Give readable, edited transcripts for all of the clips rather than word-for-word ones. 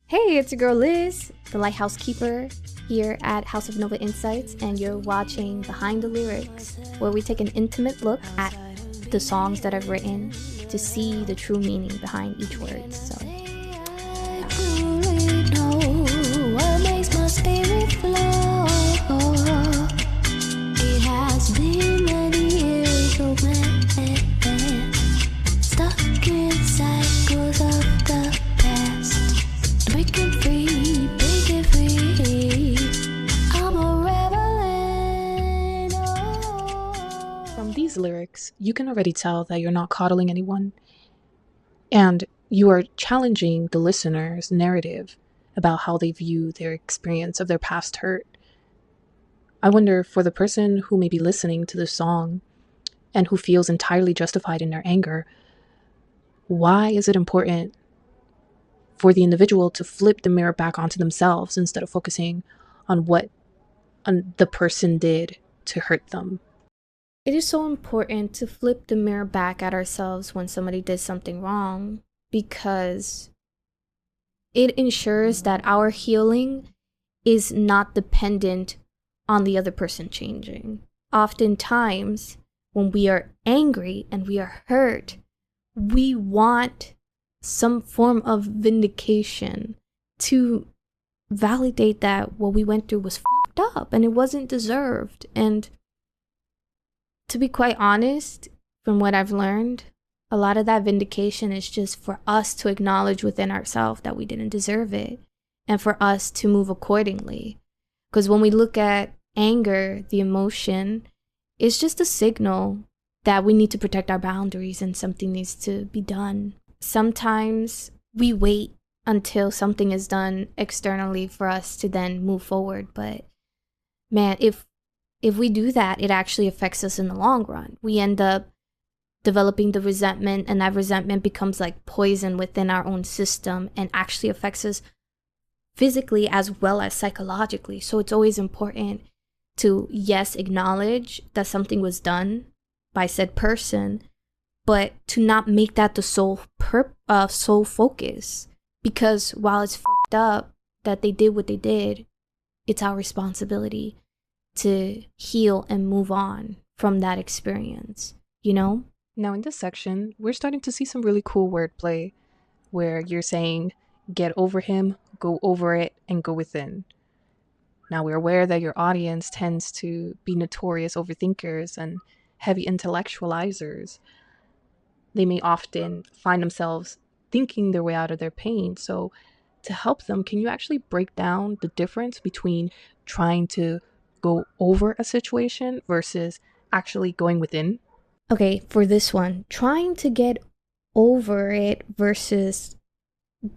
Hey, it's your girl Liz, the Lighthouse Keeper, here at House of Nova Insights, and you're watching Behind the Lyrics, where we take an intimate look at the songs that I've written to see the true meaning behind each word. So, it has been many years of stuck in cycles of the past, breaking free, I'm a rebel. From these lyrics, you can already tell that you're not coddling anyone, and you are challenging the listener's narrative about how they view their experience of their past hurt. I wonder, for the person who may be listening to this song and who feels entirely justified in their anger, why is it important for the individual to flip the mirror back onto themselves instead of focusing on what the person did to hurt them? It is so important to flip the mirror back at ourselves when somebody did something wrong, because it ensures that our healing is not dependent on the other person changing. Oftentimes, when we are angry and we are hurt, we want some form of vindication to validate that what we went through was fucked up and it wasn't deserved. And to be quite honest, from what I've learned, a lot of that vindication is just for us to acknowledge within ourselves that we didn't deserve it and for us to move accordingly. Because when we look at anger, the emotion, it's just a signal that we need to protect our boundaries and something needs to be done. Sometimes we wait until something is done externally for us to then move forward. But man, if we do that, it actually affects us in the long run. We end up developing the resentment, and that resentment becomes like poison within our own system and actually affects us physically as well as psychologically. So it's always important to, yes, acknowledge that something was done by said person, but to not make that the sole focus. Because while it's fucked up that they did what they did, it's our responsibility to heal and move on from that experience, you know? Now in this section, we're starting to see some really cool wordplay where you're saying, get over him, go over it, and go within. Now we're aware that your audience tends to be notorious overthinkers and heavy intellectualizers. They may often find themselves thinking their way out of their pain. So to help them, can you actually break down the difference between trying to go over a situation versus actually going within? Okay, for this one, trying to get over it versus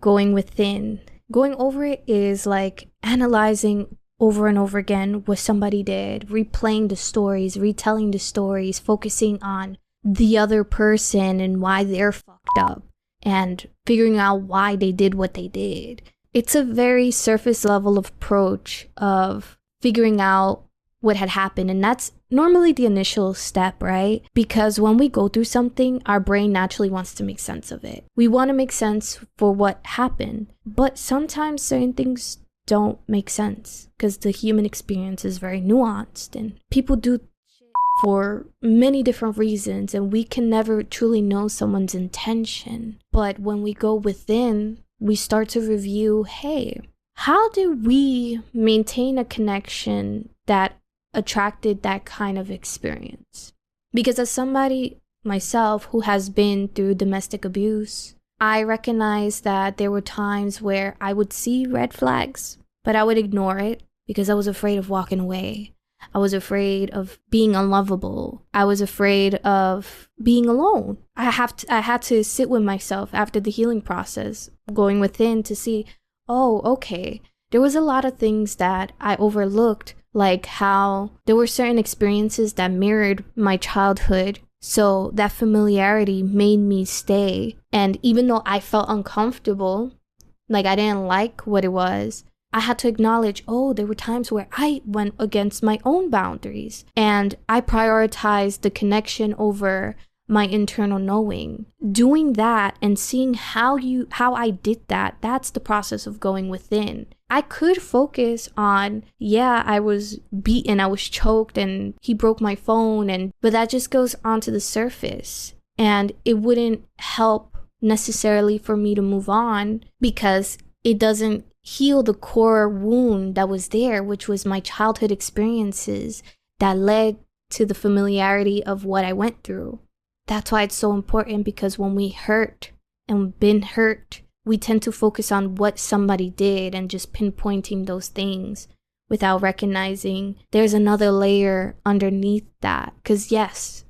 going within. Going over it is like analyzing over and over again what somebody did, replaying the stories, retelling the stories, focusing on the other person and why they're fucked up, and figuring out why they did what they did. It's a very surface level approach of figuring out what had happened, and that's normally the initial step, right? Because when we go through something, our brain naturally wants to make sense of it. We want to make sense for what happened, but sometimes certain things don't make sense because the human experience is very nuanced and people do shit for many different reasons, and we can never truly know someone's intention. But when we go within, we start to review, hey, how did we maintain a connection that attracted that kind of experience? Because as somebody myself who has been through domestic abuse, I recognize that there were times where I would see red flags, but I would ignore it because I was afraid of walking away. I was afraid of being unlovable. I was afraid of being alone. I had to sit with myself after the healing process, going within to see, oh, okay, there was a lot of things that I overlooked, like how there were certain experiences that mirrored my childhood. So that familiarity made me stay. And even though I felt uncomfortable, like I didn't like what it was, I had to acknowledge, oh, there were times where I went against my own boundaries and I prioritized the connection over my internal knowing. Doing that and seeing how I did that, that's the process of going within. I could focus on, yeah, I was beaten, I was choked, and he broke my phone, but that just goes onto the surface. And it wouldn't help necessarily for me to move on because it doesn't heal the core wound that was there, which was my childhood experiences that led to the familiarity of what I went through. That's why it's so important, because when we hurt and been hurt, we tend to focus on what somebody did and just pinpointing those things without recognizing there's another layer underneath that. Because yes,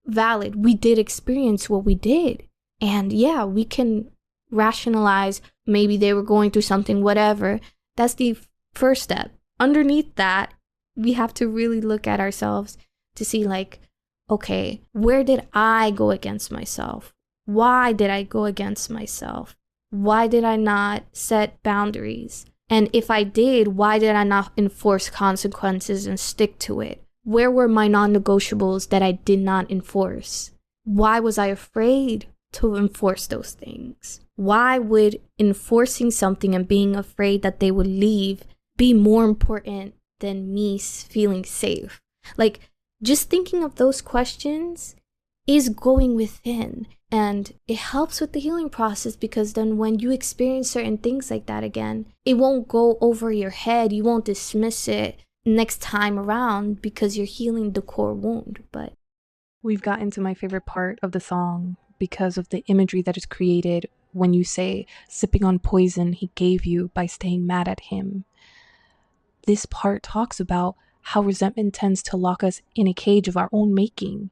valid, we did experience what we did. And yeah, we can rationalize maybe they were going through something, whatever. That's the first step. Underneath that, we have to really look at ourselves to see like, okay, where did I go against myself? Why did I go against myself? Why did I not set boundaries? And if I did, why did I not enforce consequences and stick to it? Where were my non-negotiables that I did not enforce? Why was I afraid to enforce those things? Why would enforcing something and being afraid that they would leave be more important than me feeling safe? Like, just thinking of those questions is going within. And it helps with the healing process, because then when you experience certain things like that again, it won't go over your head. You won't dismiss it next time around because you're healing the core wound. But we've gotten to my favorite part of the song because of the imagery that is created when you say, sipping on poison he gave you by staying mad at him. This part talks about how resentment tends to lock us in a cage of our own making.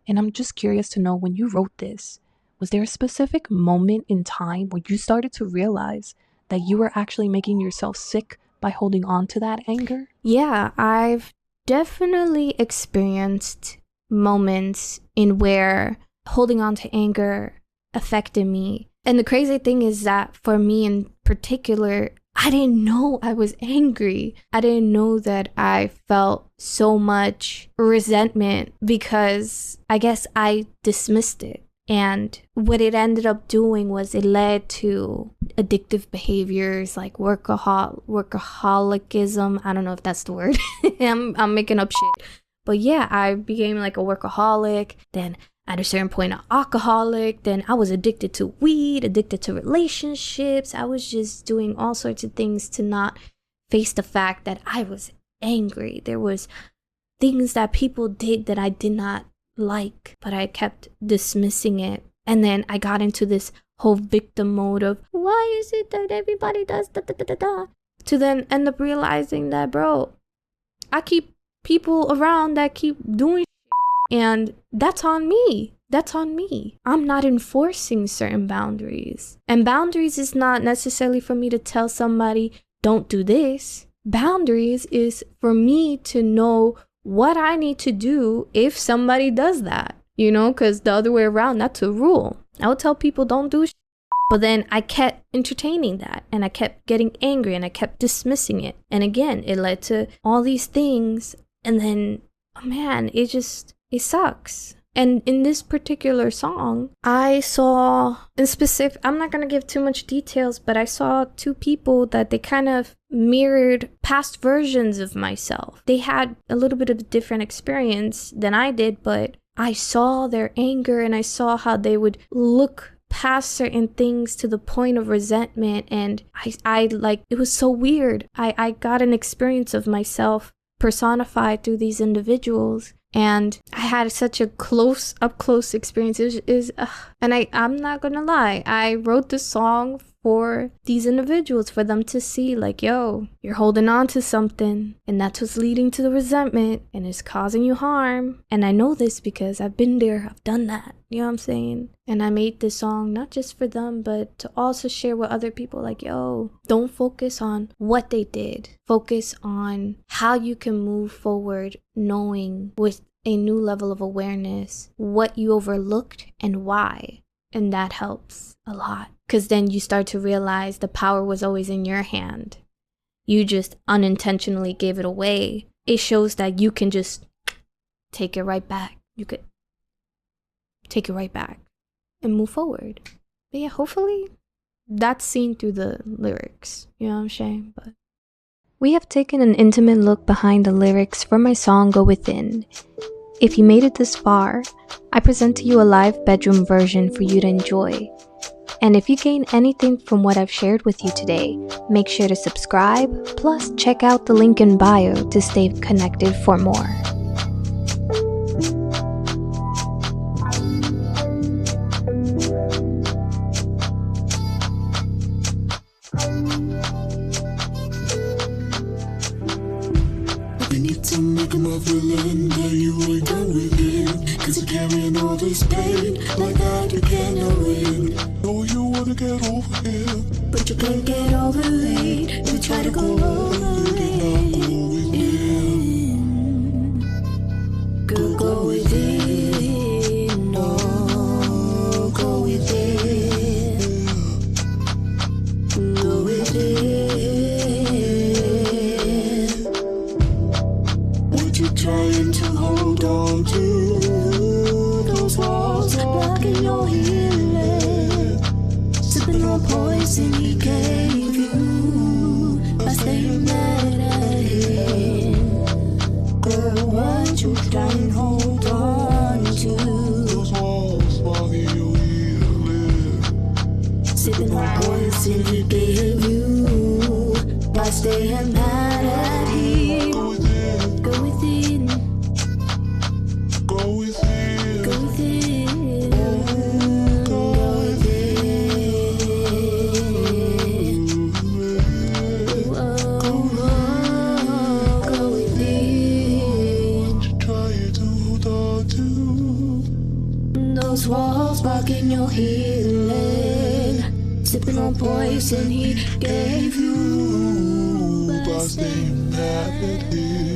And I'm just curious to know, when you wrote this, was there a specific moment in time where you started to realize that you were actually making yourself sick by holding on to that anger? Yeah, I've definitely experienced moments in where holding on to anger affected me. And the crazy thing is that for me in particular, I didn't know I was angry. I didn't know that I felt so much resentment because I guess I dismissed it. And what it ended up doing was it led to addictive behaviors like workaholicism. I don't know if that's the word. I'm making up shit. But yeah, I became like a workaholic. Then at a certain point, an alcoholic. Then I was addicted to weed, addicted to relationships. I was just doing all sorts of things to not face the fact that I was angry. There was things that people did that I did not like, but I kept dismissing it. And then I got into this whole victim mode of, why is it that everybody does da da da da da? To then end up realizing that, bro, I keep people around that keep doing and that's on me. That's on me. I'm not enforcing certain boundaries. And boundaries is not necessarily for me to tell somebody, don't do this. Boundaries is for me to know what I need to do if somebody does that. You know, because the other way around, that's a rule. I would tell people, don't do shit. But then I kept entertaining that, and I kept getting angry, and I kept dismissing it. And again, it led to all these things. And then, oh man, it sucks. And in this particular song, I saw in specific, I'm not going to give too much details, but I saw two people that they kind of mirrored past versions of myself. They had a little bit of a different experience than I did, but I saw their anger and I saw how they would look past certain things to the point of resentment. And I like, it was so weird. I got an experience of myself personified through these individuals. And I had such a up close experience. And I'm not gonna lie, I wrote this song for these individuals, for them to see like, yo, you're holding on to something, and that's what's leading to the resentment, and it's causing you harm. And I know this because I've been there, I've done that, you know what I'm saying? And I made this song not just for them, but to also share with other people like, yo, don't focus on what they did. Focus on how you can move forward, knowing with a new level of awareness what you overlooked and why. And that helps a lot. Because then you start to realize the power was always in your hand. You just unintentionally gave it away. It shows that you can just take it right back. take it right back and move forward. But yeah, hopefully that's seen through the lyrics. You know what I'm saying? But we have taken an intimate look behind the lyrics for my song Go Within. If you made it this far, I present to you a live bedroom version for you to enjoy. And if you gain anything from what I've shared with you today, make sure to subscribe, plus check out the link in bio to stay connected for more. We need to make him a villain, but you ain't go within. Cause you're carrying all this pain, like that you cannot win. Know you wanna get over him, but you can't get over it. You try to go over it. Go within, no, go within. Go within. What you trying to hold on to? Those walls blocking your healing. Sipping on poison he gave you by staying mad at him. Girl, what you trying to hold on to? Those walls blocking your healing. Sipping on poison he gave you by staying mad at him. Go within. Go within. Go within. Go within. Go within. What you trying to hold on to? Those walls blocking your healing. Sipping on poison he gave you by staying mad at him.